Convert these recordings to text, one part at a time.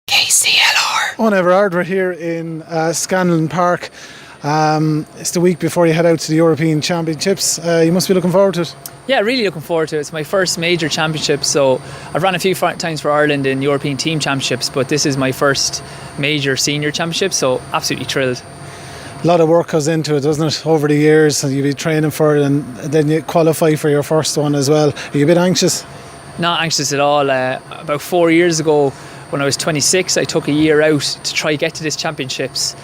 KCLR. Eoin Everard, we're here in Scanlon Park. It's the week before you head out to the European Championships. You must be looking forward to it. Yeah, really looking forward to it. It's my first major championship, so I've run a few times for Ireland in European team championships, but this is my first major senior championship, so absolutely thrilled. A lot of work goes into it, doesn't it, over the years, and you'll be training for it, and then you qualify for your first one as well. Are you a bit anxious? Not anxious at all. About 4 years ago, when I was 26, I took a year out to try get to this championships,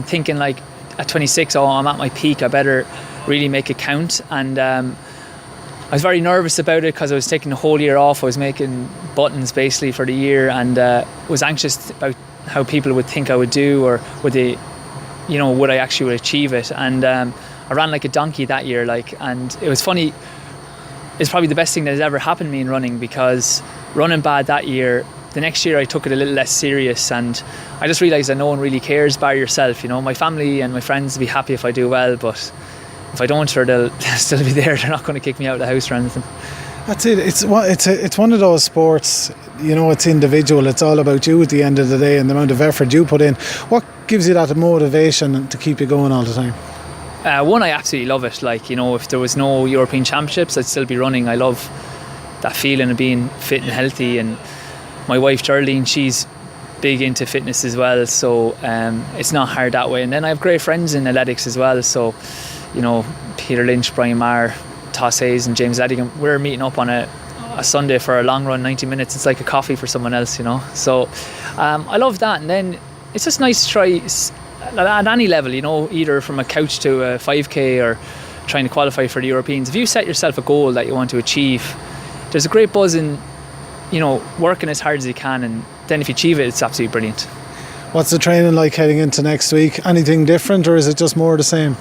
thinking like at 26, I'm at my peak, I better really make it count. And I was very nervous about it because I was taking the whole year off. I was making buttons basically for the year, and was anxious about how people would think I would do, or would I actually achieve it. And I ran like a donkey that year, and it was funny. It's probably the best thing that has ever happened to me in running, because running bad that year, the next year I took it a little less serious, and I just realised that no one really cares bar yourself. My family and my friends will be happy if I do well, but if I don't, sure, they'll still be there. They're not going to kick me out of the house or anything. That's it. It's one of those sports, it's individual. It's all about you at the end of the day and the amount of effort you put in. What gives you that motivation to keep you going all the time? One, I absolutely love it. If there was no European Championships, I'd still be running. I love that feeling of being fit and healthy, and my wife Geraldine, she's big into fitness as well, so it's not hard that way. And then I have great friends in athletics as well, so Peter Lynch, Brian Maher, Toss Hayes and James Ledigan, we're meeting up on a Sunday for a long run, 90 minutes. It's like a coffee for someone else, so I love that. And then it's just nice to try at any level, either from a couch to a 5k or trying to qualify for the Europeans. If you set yourself a goal that you want to achieve, there's a great buzz in working as hard as you can, and then if you achieve it, it's absolutely brilliant. What's the training like heading into next week? Anything different, or is it just more the same?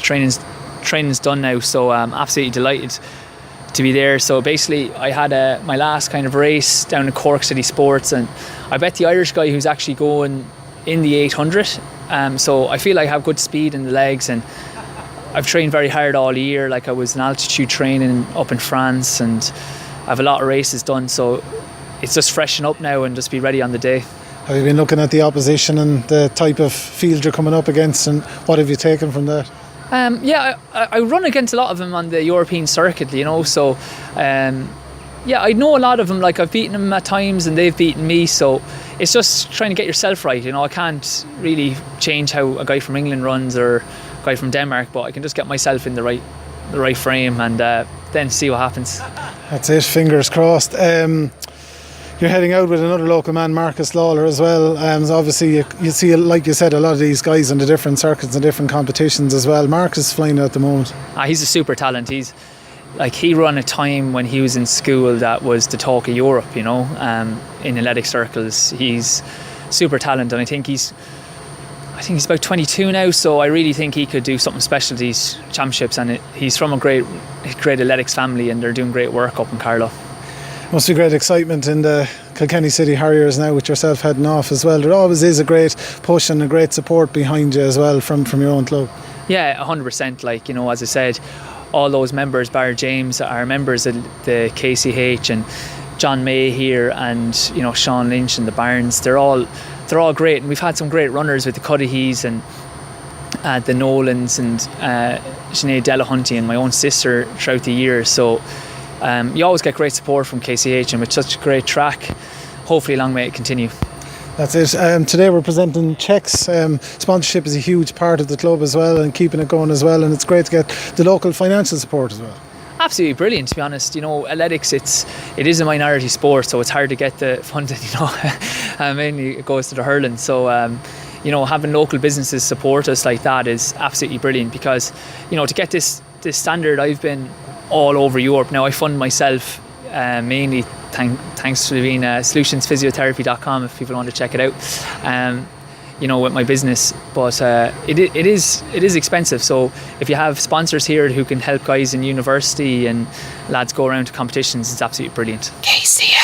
Training's done now, so I'm absolutely delighted to be there. So basically I had my last kind of race down in Cork City Sports, and I bet the Irish guy who's actually going in the 800, so I feel I have good speed in the legs, and I've trained very hard all year. I was in altitude training up in France, and I have a lot of races done, so it's just freshen up now and just be ready on the day. Have you been looking at the opposition and the type of field you're coming up against, and what have you taken from that? I run against a lot of them on the European circuit, so I know a lot of them. I've beaten them at times and they've beaten me, so it's just trying to get yourself right. I can't really change how a guy from England runs or a guy from Denmark, but I can just get myself in the right frame, and then see what happens. That's it, fingers crossed. You're heading out with another local man, Marcus Lawler, as well. So obviously you see, like you said, a lot of these guys on the different circuits and different competitions as well. Marcus is flying at the moment. He's a super talent. He ran a time when he was in school that was the talk of Europe, in athletic circles. He's super talent, and I think he's about 22 now, so I really think he could do something special at these championships, and he's from a great athletics family, and they're doing great work up in Carlow. Must be great excitement in the Kilkenny City Harriers now, with yourself heading off as well. There always is a great push and a great support behind you as well from your own club. Yeah, 100%. As I said, all those members, bar James, are members of the KCH, and John May here, and Sean Lynch and the Barnes. They're all great, and we've had some great runners with the Cudahy's and the Nolans and Sinead Delahunty and my own sister throughout the year. So you always get great support from KCH, and with such a great track, hopefully long may it continue. That's it. Today we're presenting cheques. Sponsorship is a huge part of the club as well, and keeping it going as well, and it's great to get the local financial support as well. Absolutely brilliant, to be honest. Athletics, it is a minority sport, so it's hard to get the funding. Mainly it goes to the hurling. So having local businesses support us like that is absolutely brilliant, because to get this standard, I've been all over Europe now. I fund myself mainly thanks to being solutionsphysiotherapy.com if people want to check it out, with my business. But it is expensive, so if you have sponsors here who can help guys in university and lads go around to competitions, it's absolutely brilliant. KCLR.